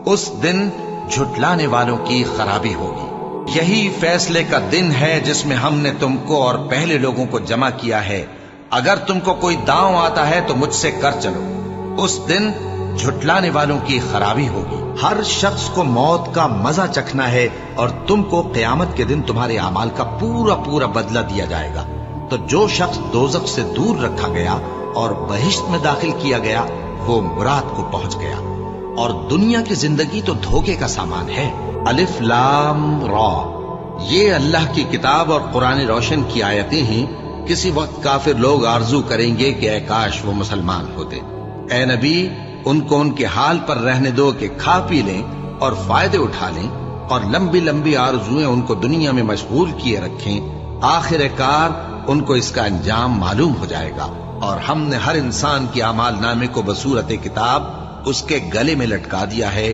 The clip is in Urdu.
اس دن جھٹلانے والوں کی خرابی ہوگی۔ یہی فیصلے کا دن ہے جس میں ہم نے تم کو اور پہلے لوگوں کو جمع کیا ہے۔ اگر تم کو کوئی داؤں آتا ہے تو مجھ سے کر چلو۔ اس دن جھٹلانے والوں کی خرابی ہوگی۔ ہر شخص کو موت کا مزہ چکھنا ہے اور تم کو قیامت کے دن تمہارے اعمال کا پورا پورا بدلہ دیا جائے گا۔ تو جو شخص دوزخ سے دور رکھا گیا اور بہشت میں داخل کیا گیا وہ مراد کو پہنچ گیا۔ اور دنیا کی زندگی تو دھوکے کا سامان ہے۔ الف لام را، یہ اللہ کی کتاب اور قرآن روشن کی آیتیں ہیں۔ کسی وقت کافر لوگ آرزو کریں گے کہ اے کاش وہ مسلمان ہوتے۔ اے نبی، ان کو ان کے حال پر رہنے دو کہ کھا پی لیں اور فائدے اٹھا لیں، اور لمبی لمبی آرزویں ان کو دنیا میں مشغول کیے رکھیں۔ آخر کار ان کو اس کا انجام معلوم ہو جائے گا، اور ہم نے ہر انسان کی اعمال نامے کو بصورت کتاب اس کے گلے میں لٹکا دیا ہے۔